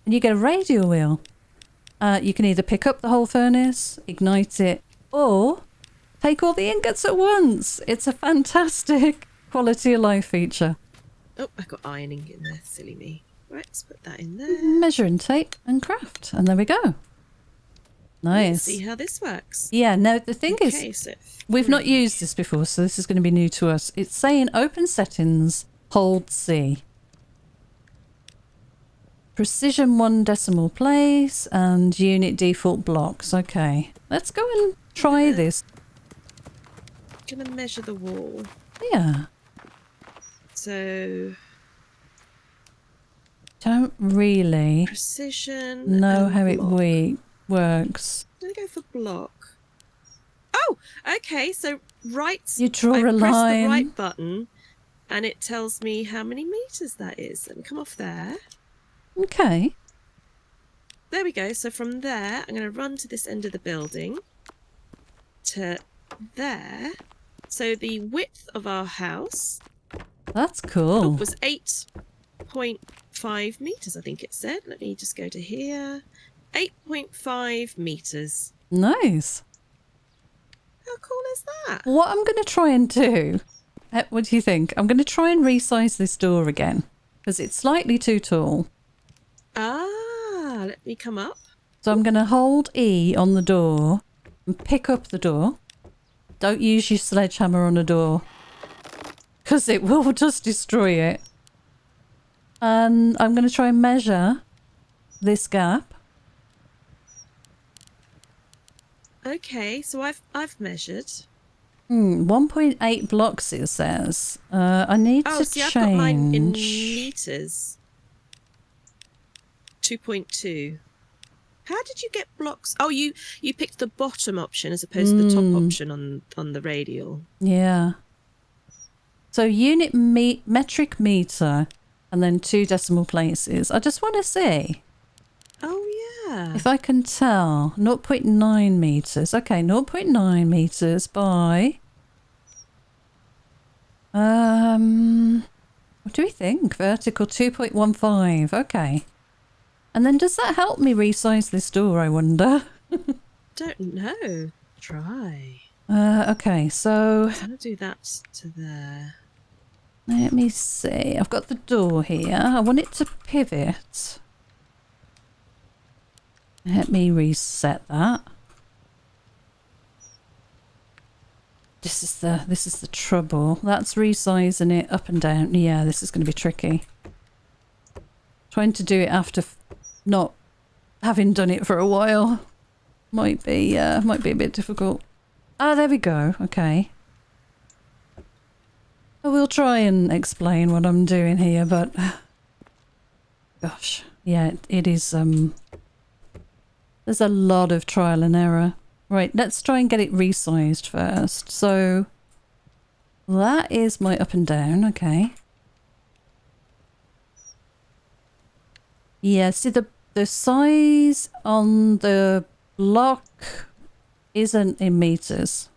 and you get a radial wheel. You can either pick up the whole furnace, ignite it, or take all the ingots at once. It's a fantastic quality of life feature. Oh, I've got ironing in there. Silly me. Right, let's put that in there. Measuring tape and craft. And there we go. Nice. Let's see how this works. Yeah, now the thing is, so we've not used this before, so this is going to be new to us. It's saying open settings, hold C. Precision 1 decimal place and unit default blocks. Okay, let's go and try this. I'm going to measure the wall. Yeah. So... don't really precision know how block. it works. I'm going to go for block. Okay, so You draw I a press line. the right button and it tells me how many meters that is. Let me come off there. Okay. There we go. So from there, I'm going to run to this end of the building to there. So the width of our house That's cool. was 8.5 meters, I think it said. Let me just go to here. 8.5 meters. Nice. How cool is that? What I'm going to try and do, what do you think? I'm going to try and resize this door again because it's slightly too tall. Ah, let me come up. So I'm going to hold E on the door and pick up the door. Don't use your sledgehammer on a door because it will just destroy it. And I'm going to try and measure this gap. Okay, so I've measured. 1.8 blocks it says. I need to See, change. I've got mine in meters. 2.2. How did you get blocks? Oh, you picked the bottom option as opposed to the top option on the radial. Yeah. So unit metric meter and then 2 decimal places. I just want to see Oh, yeah. if I can tell. 0.9 meters. Okay, 0.9 meters by... what do we think? Vertical 2.15. Okay. And then does that help me resize this door, I wonder? Don't know. Try. Okay, so... I'm going to do that to there. Let me see. I've got the door here. I want it to pivot. Let me reset that. This is the trouble. That's resizing it up and down. Yeah, this is going to be tricky. Trying to do it after not having done it for a while might be a bit difficult. Ah, there we go. Okay. I will try and explain what I'm doing here, but gosh, yeah, it is. There's a lot of trial and error. Right, let's try and get it resized first. So that is my up and down. Okay. Yeah, see the size on the block isn't in meters.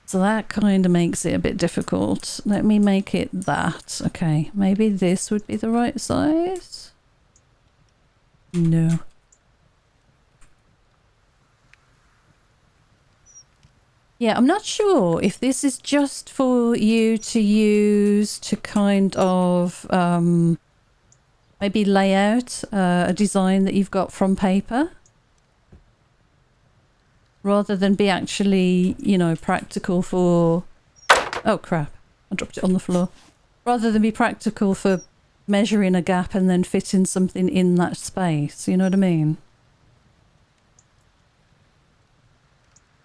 So that kind of makes it a bit difficult. Let me make it that. Okay, maybe this would be the right size? No. Yeah, I'm not sure if this is just for you to use to kind of maybe lay out a design that you've got from paper rather than be actually, you know, practical for... Oh, crap. I dropped it on the floor. Rather than be practical for measuring a gap and then fitting something in that space. You know what I mean?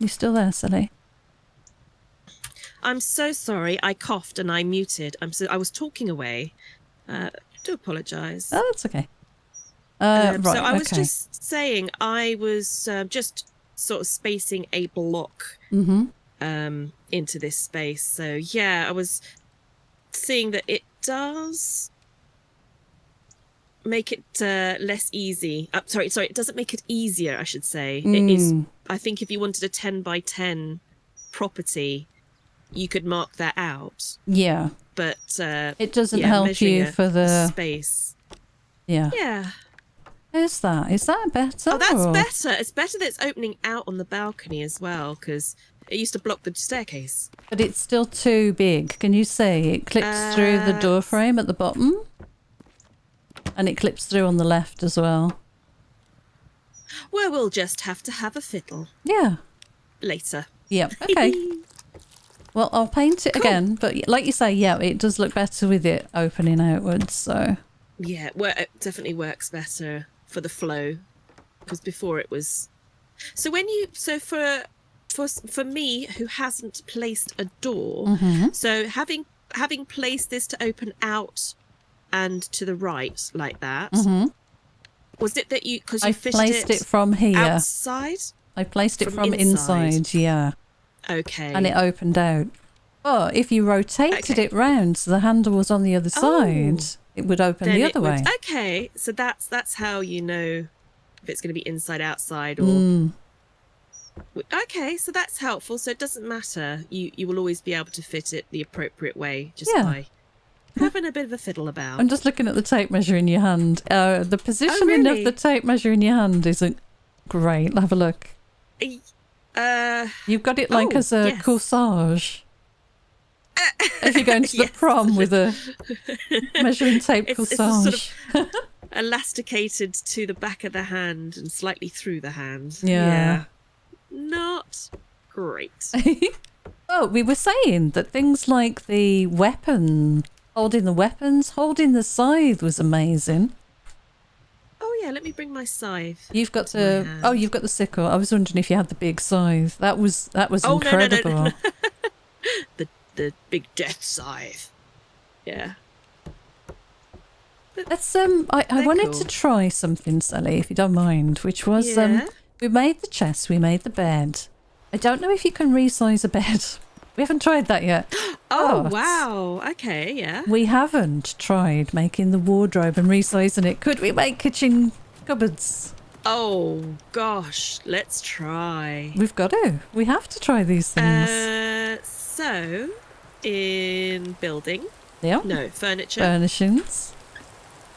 You still there, Sele? I'm so sorry. I coughed and I muted. I was talking away. Do apologise. Oh, that's okay. Right, so I was okay. just saying I was just sort of spacing a block into this space. So yeah, I was seeing that it does make it less easy. Sorry, it doesn't make it easier, I should say. It is. I think if you wanted a 10 by 10 property, you could mark that out. Yeah. But it doesn't help you for the space. Yeah. Yeah. Is that better? Oh, that's better. It's better that it's opening out on the balcony as well, because it used to block the staircase. But it's still too big. Can you see? It clips through the door frame at the bottom. And it clips through on the left as well. Well, we'll just have to have a fiddle. Yeah. Later. Yep. Okay. Well, I'll paint it again. But like you say, yeah, it does look better with it opening outwards. So. Yeah, well, it definitely works better for the flow, because before it was. So when you for me who hasn't placed a door, so having placed this to open out and to the right like that, Was it that because you I fitted placed it from here. outside? I placed it from inside. inside, yeah. Okay. And it opened out. But if you rotated it round so the handle was on the other side, it would open the other way. Okay, so that's how you know if it's going to be inside, outside, or... Okay, so that's helpful. So it doesn't matter. You will always be able to fit it the appropriate way just by having a bit of a fiddle about. I'm just looking at the tape measure in your hand. The positioning of the tape measure in your hand isn't great. Have a look. You've got it like as a corsage. If you're going to the prom with a measuring tape corsage. It's sort of elasticated to the back of the hand and slightly through the hand. Yeah. Not great. Oh, we were saying that things like the weapon, holding the scythe was amazing. Oh yeah, let me bring my scythe. You've got you've got the sickle. I was wondering if you had the big scythe. That was incredible. No. the big death scythe. Yeah. Let's I wanted to try something, Sele, if you don't mind, which was we made the chest, we made the bed. I don't know if you can resize a bed. We haven't tried that yet. Oh, wow. Okay, yeah. We haven't tried making the wardrobe and resizing it. Could we make kitchen cupboards? Oh, gosh. Let's try. We've got to. We have to try these things. So, in building. Yeah. No, furniture. Furnishings.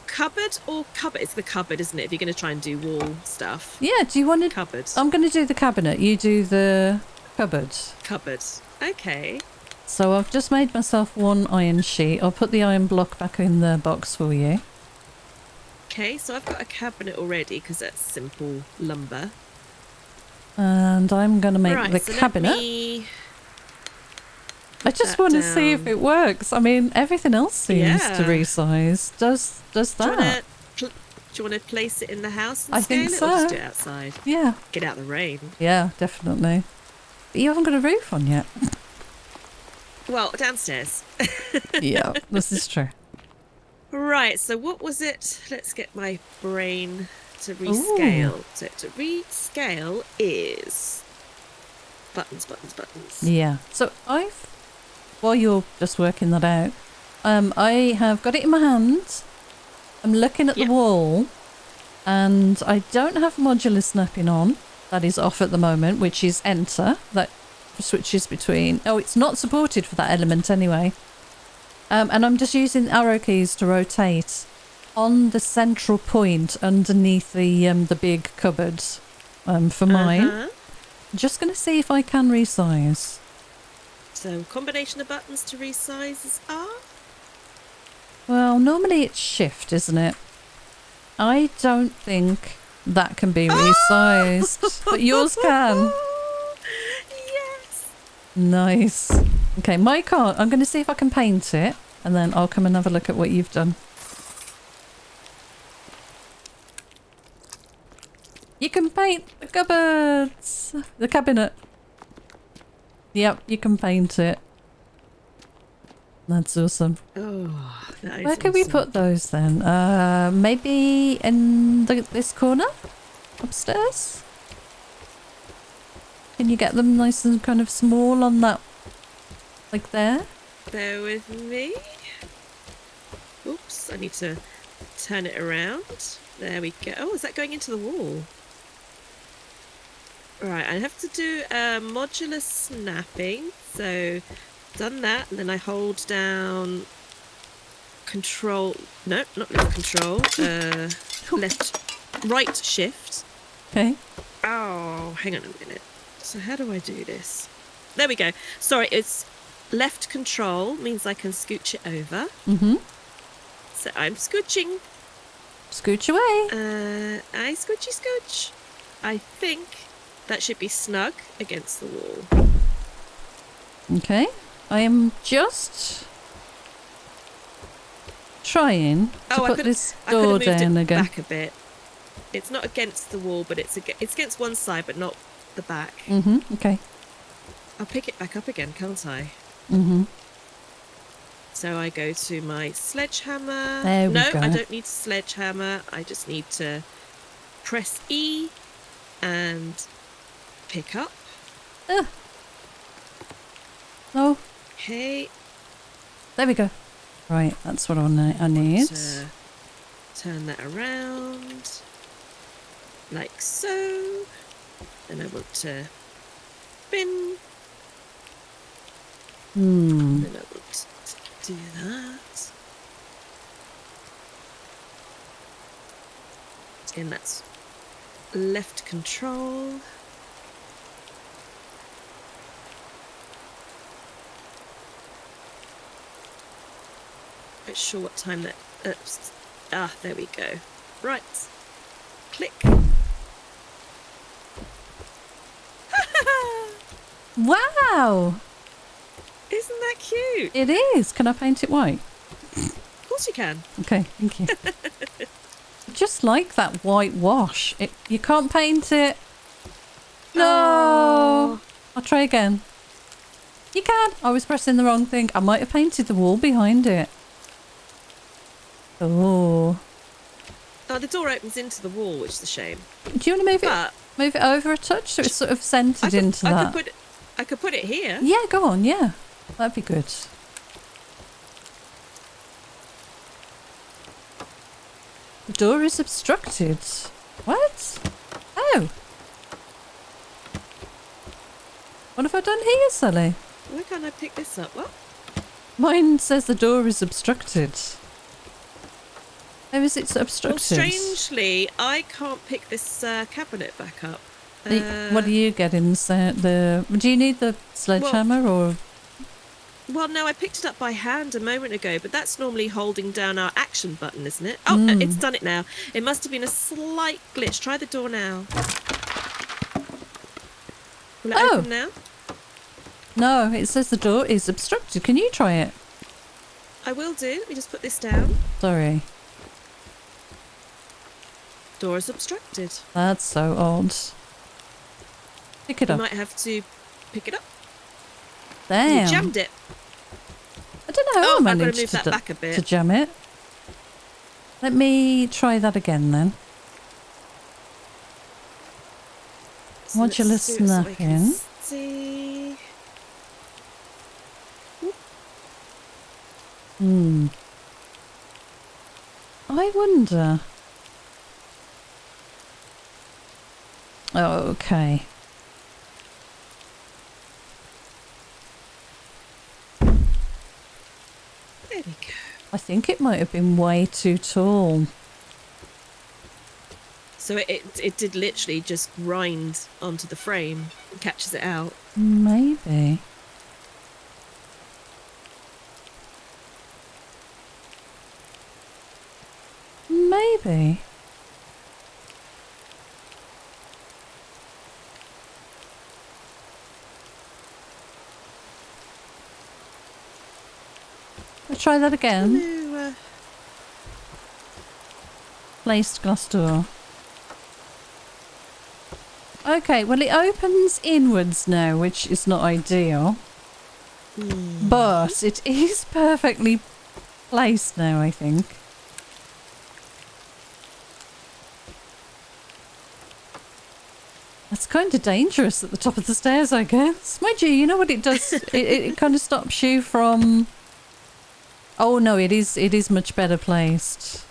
Cupboard or cupboard? It's the cupboard, isn't it? If you're going to try and do wall stuff. Yeah, do you want to... Cupboard. I'm going to do the cabinet. You do the cupboard. Cupboard. Okay. So I've just made myself one iron sheet. I'll put the iron block back in the box for you. Okay, so I've got a cabinet already because that's simple lumber. And I'm going to make the cabinet. I just want to see if it works. I mean, everything else seems to resize. Does that? Do you want to place it in the house and I scale think it, so. or just do it outside? Yeah. Get out the rain. Yeah, definitely. But you haven't got a roof on yet. Well, downstairs. Yeah, this is true. Right, so what was it? Let's get my brain to rescale. Ooh. So to rescale is buttons. Yeah. So while you're just working that out, I have got it in my hand. I'm looking at the wall, and I don't have modular snapping on. That is off at the moment, which is enter. That switches between... Oh, it's not supported for that element anyway. And I'm just using arrow keys to rotate on the central point underneath the big cupboard for mine. Just going to see if I can resize. So, combination of buttons to resize is R? Well, normally it's shift, isn't it? I don't think that can be resized, but yours can. Yes. Nice. Okay, my car, I'm going to see if I can paint it, and then I'll come and have a look at what you've done. You can paint the cupboards, the cabinet. Yep, you can paint it. That's awesome. Oh, that is Where can we put those then? Maybe in this corner? Upstairs? Can you get them nice and kind of small on that? Like there? Bear with me. Oops, I need to turn it around. There we go. Oh, is that going into the wall? Right, I have to do modular snapping. So, done that, and then I hold down control. No, not left control. Right shift. Okay. Oh, hang on a minute. So how do I do this? There we go. Sorry, it's left control means I can scooch it over. Mm-hmm. So I'm scooching. Scooch away. I scooch. I think that should be snug against the wall. Okay. I am just trying to put this door down again. Back a bit. It's not against the wall, but it's against one side, but not the back. Mm-hmm. Okay. I'll pick it back up again, can't I? Mm-hmm. So I go to my sledgehammer. There we go. I don't need a sledgehammer. I just need to press E and pick up. Oh, Okay. there we go. Right, that's what I need. Turn that around. Like so. Then I want to spin. Then I want to do that. Again, that's left control. Not sure what time that. Oops. Ah, there we go. Right. Click. Wow! Isn't that cute? It is. Can I paint it white? Of course you can. Okay, thank you. Just like that white wash. You can't paint it. No! Oh. I'll try again. You can. I was pressing the wrong thing. I might have painted the wall behind it. Oh. Oh, the door opens into the wall, which is a shame. Do you want to move it over a touch so it's sort of centred into that? I could put it here. Yeah, go on, yeah. That'd be good. The door is obstructed. What? Oh. What have I done here, Sele? Why can't I pick this up? What? Mine says the door is obstructed. How is it obstructed? Well, strangely, I can't pick this cabinet back up. What are you getting? Do you need the sledgehammer or? Well, no, I picked it up by hand a moment ago, but that's normally holding down our action button, isn't it? Oh, it's done it now. It must have been a slight glitch. Try the door now. Will it open now? No, it says the door is obstructed. Can you try it? I will do. Let me just put this down. Sorry. Door is obstructed. That's so odd. Pick it up. You might have to pick it up. Damn. You jammed it. I don't know how I managed I've got to move that back a bit. to jam it. Let me try that again then. So Modular snapping. See. I wonder. Oh, okay. There we go. I think it might have been way too tall. So it did literally just grind onto the frame and catches it out. Maybe. Maybe. Let's try that again. Placed glass door. Okay, well it opens inwards now, which is not ideal. But it is perfectly placed now, I think. That's kind of dangerous at the top of the stairs, I guess. Mind you, you know what it does? it kind of stops you from... Oh no, it is much better placed.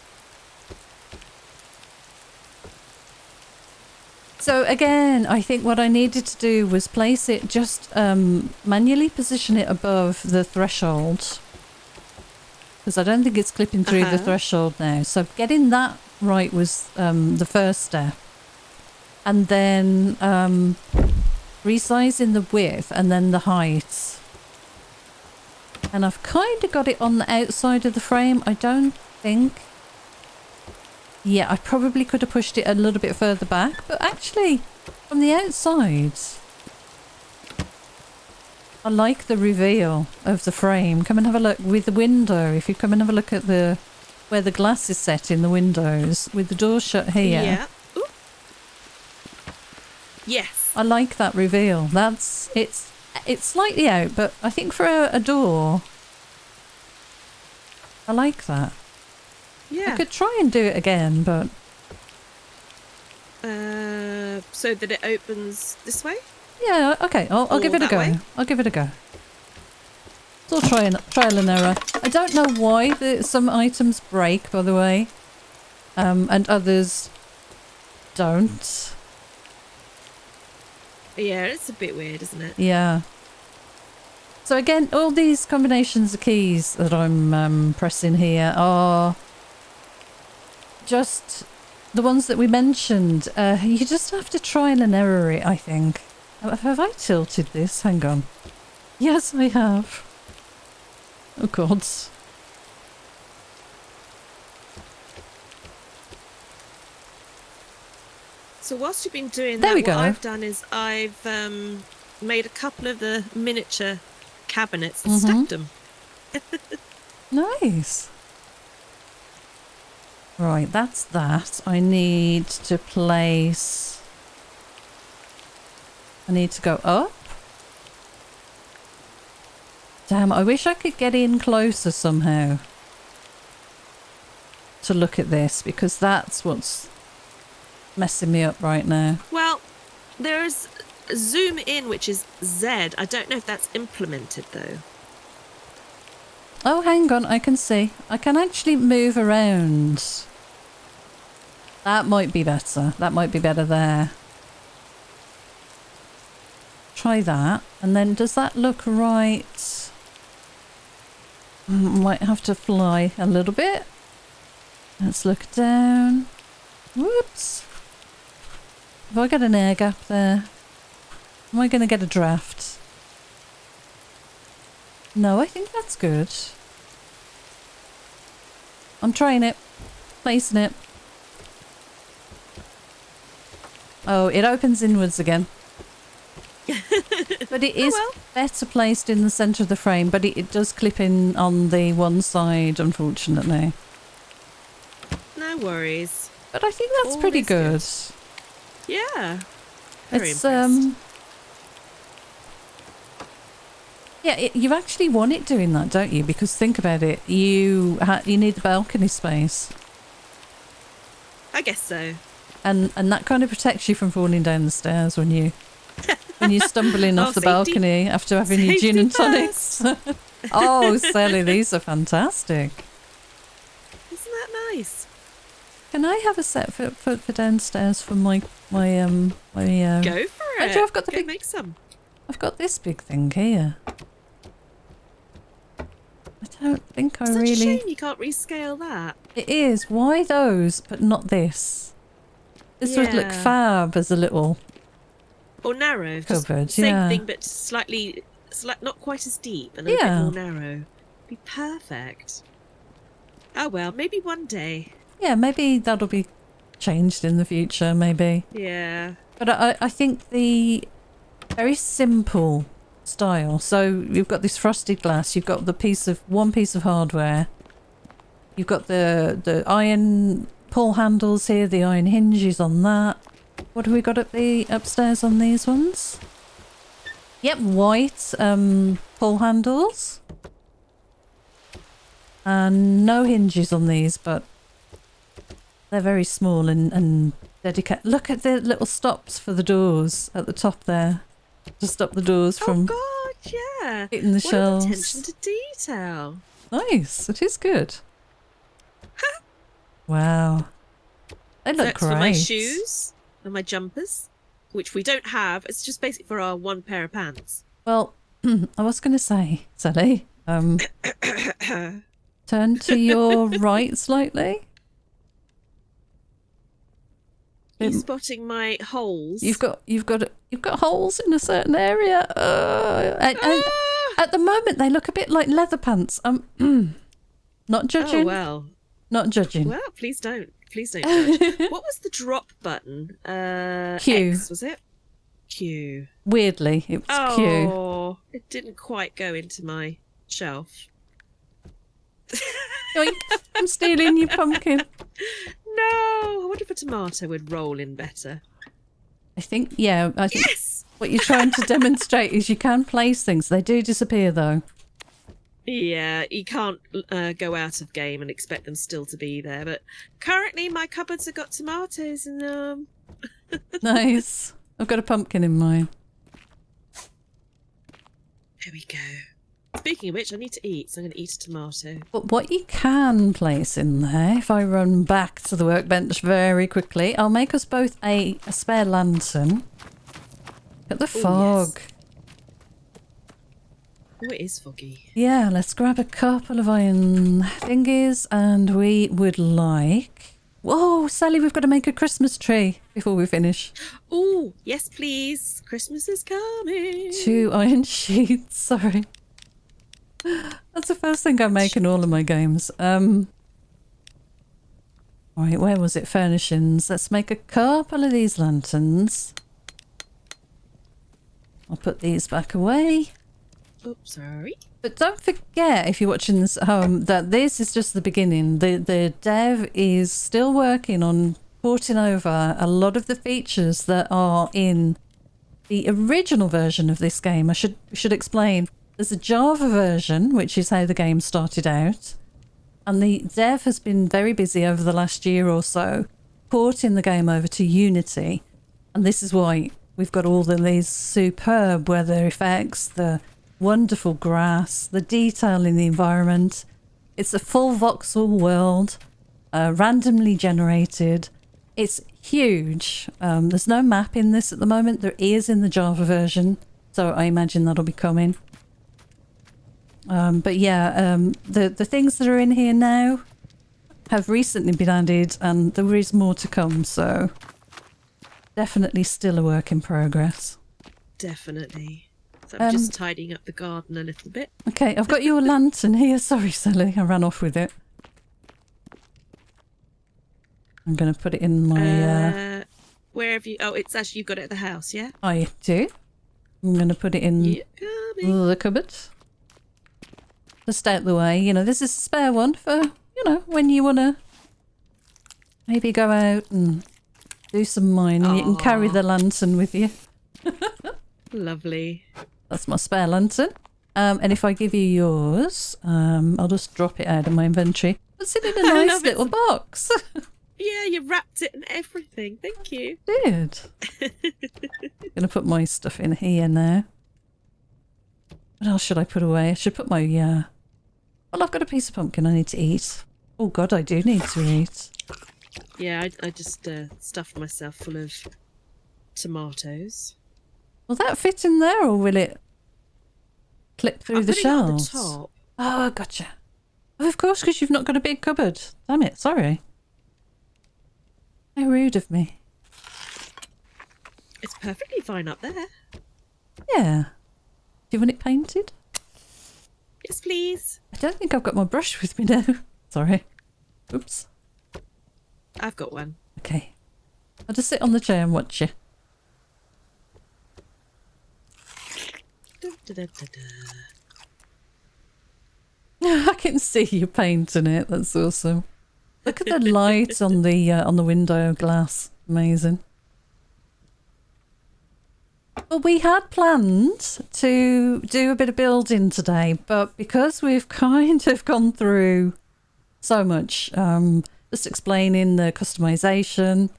So again, I think what I needed to do was place it just manually position it above the threshold. Because I don't think it's clipping through the threshold now. So getting that right was the first step. And then resizing the width and then the height. And I've kind of got it on the outside of the frame, I don't think. Yeah, I probably could have pushed it a little bit further back, but actually, from the outside, I like the reveal of the frame. Come and have a look with the window. If you come and have a look at where the glass is set in the windows, with the door shut here. Yeah. Ooh. Yes. I like that reveal. It's slightly out, but I think for a door, I like that. Yeah. I could try and do it again, but So that it opens this way? Yeah, okay, I'll give it a that go. way? I'll give it a go. It's all trial and error. I don't know why some items break, by the way, and others don't. Yeah, it's a bit weird, isn't it? Yeah. So again, all these combinations of keys that I'm pressing here are just the ones that we mentioned. You just have to trial and error it, I think. Have I tilted this? Hang on. Yes, I have. Oh, God. So whilst you've been doing There that, we what go. I've done is I've made a couple of the miniature cabinets and stacked them. Nice. Right, that's that. I need to place... I need to go up. Damn, I wish I could get in closer somehow to look at this, because that's what's messing me up right now. Well, there's zoom in, which is Z. I don't know if that's implemented though. Oh, hang on, I can see. I can actually move around. That might be better. That might be better there. Try that. And then does that look right? Might have to fly a little bit. Let's look down. Whoops. Have I got an air gap there? Am I going to get a draft? No, I think that's good. I'm trying it. Placing it. Oh, it opens inwards again. But it is better placed in the centre of the frame, but it does clip in on the one side, unfortunately. No worries. But I think that's All pretty is good. Yeah. Very It's impressed. yeah, you actually want it doing that, don't you? Because think about it, you need the balcony space, I guess so. and that kind of protects you from falling down the stairs when you're stumbling off the Safety. balcony after having your Safety gin and tonics. Oh, Sele, these are fantastic. Isn't that nice? Can I have a set for downstairs for my Go for it. Actually, I've got the Go big- make some. I've got this big thing here. I don't think I Such really... a shame you can't rescale that. It is. Why those, but not this? This would look Yeah. fab as a little... Or narrow. Just Covered, same yeah. thing, but slightly, not quite as deep and a bit more narrow. Be perfect. Oh well, maybe one day. Yeah, maybe that'll be changed in the future, maybe. Yeah. But I think the very simple style. So you've got this frosted glass. You've got one piece of hardware. You've got the iron pull handles here. The iron hinges on that. What have we got at the upstairs on these ones? Yep, white pull handles. And no hinges on these, but they're very small and dedicated. Look at the little stops for the doors at the top there. To stop the doors from Oh God, yeah. hitting the What shelves. an attention to detail. Nice, it is good. Wow. They look That's great. for my shoes and my jumpers, which we don't have. It's just basically for our one pair of pants. Well, I was going to say, Sally, turn to your right slightly. Are you spotting my holes? You've got holes in a certain area. And at the moment, they look a bit like leather pants. Not judging. Oh well. Not judging. Well, please don't. Please don't judge. What was the drop button? Q. X, was it? Q. Weirdly, it was Q. Oh, it didn't quite go into my shelf. Yoink, I'm stealing your pumpkin. No, I wonder if a tomato would roll in better. I think, yeah. I think Yes! what you're trying to demonstrate is you can place things. They do disappear, though. Yeah, you can't go out of game and expect them still to be there. But currently, my cupboards have got tomatoes in them. Nice. I've got a pumpkin in mine. There we go. Speaking of which, I need to eat, so I'm going to eat a tomato. But what you can place in there, if I run back to the workbench very quickly, I'll make us both a spare lantern. At the fog. Yes. Oh, it is foggy. Yeah, let's grab a couple of iron thingies, and we would like... Whoa, Sally, we've got to make a Christmas tree before we finish. Oh, yes, please. Christmas is coming. 2 iron sheets, sorry. That's the first thing I make in all of my games. Right, where was it? Furnishings. Let's make a couple of these lanterns. I'll put these back away. Oops, sorry. But don't forget, if you're watching this at home, that this is just the beginning. The dev is still working on porting over a lot of the features that are in the original version of this game. I should explain. There's a Java version, which is how the game started out. And the dev has been very busy over the last year or so porting the game over to Unity. And this is why we've got all these superb weather effects, the wonderful grass, the detail in the environment. It's a full voxel world, randomly generated. It's huge. There's no map in this at the moment. There is in the Java version, so I imagine that'll be coming. But yeah, the things that are in here now have recently been added, and there is more to come, so definitely still a work in progress. Definitely. So I'm just tidying up the garden a little bit. Okay, I've got your lantern here. Sorry, Sele, I ran off with it. I'm going to put it in my... Where have you... Oh, it's actually you've got it at the house, yeah? I do. I'm going to put it in the cupboard. Just out the way. You know, this is a spare one for, you know, when you want to maybe go out and do some mining. You can carry the lantern with you. Lovely. That's my spare lantern. And if I give you yours, I'll just drop it out of my inventory. What's it in a nice little box? Yeah, you wrapped it and everything. Thank you. Did. Gonna put my stuff in here now. What else should I put away? I should put my well, I've got a piece of pumpkin I need to eat. Oh god, I do need to eat. Yeah, I just stuffed myself full of tomatoes. Will that fit in there, or will it clip through the shelves? On the top. Oh, gotcha. Oh, of course, because you've not got a big cupboard. Damn it, sorry. How rude of me. It's perfectly fine up there. Yeah. Do you want it painted? Yes, please. I don't think I've got my brush with me now. Sorry. Oops. I've got one. Okay. I'll just sit on the chair and watch you. Da, da, da, da, da. I can see you painting it. That's awesome. Look at the light on the window glass. Amazing. Well, we had planned to do a bit of building today, but because we've kind of gone through so much, just explaining the customization,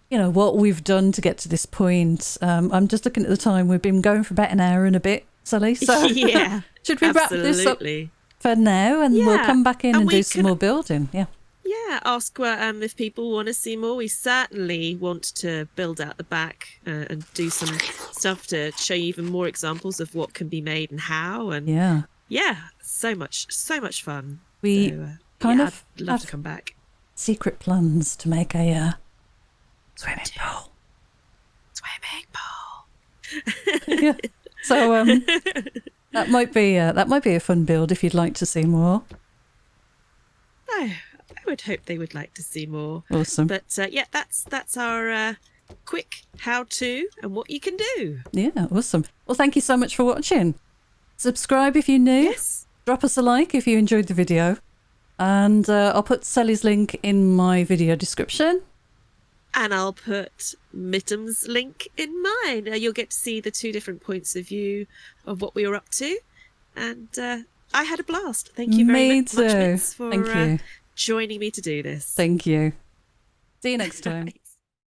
you know, what we've done to get to this point. I'm just looking at the time. We've been going for about an hour and a bit, Sele. So yeah, should we wrap this up for now, and we'll come back in and do some more building? Yeah. Yeah, ask if people want to see more. We certainly want to build out the back and do some stuff to show you even more examples of what can be made and how. And yeah, so much fun. We I'd love to come back. Secret plans to make a swimming pool. Yeah. So that might be a fun build if you'd like to see more. I would hope they would like to see more. Awesome. But yeah, that's our quick how-to and what you can do. Yeah, awesome. Well, thank you so much for watching. Subscribe if you're new. Yes. Drop us a like if you enjoyed the video. And I'll put Sele's link in my video description. And I'll put Mittum's link in mine. You'll get to see the two different points of view of what we were up to. And I had a blast. Thank you very much, Mitz, for joining me to do this. Thank you. See you next time.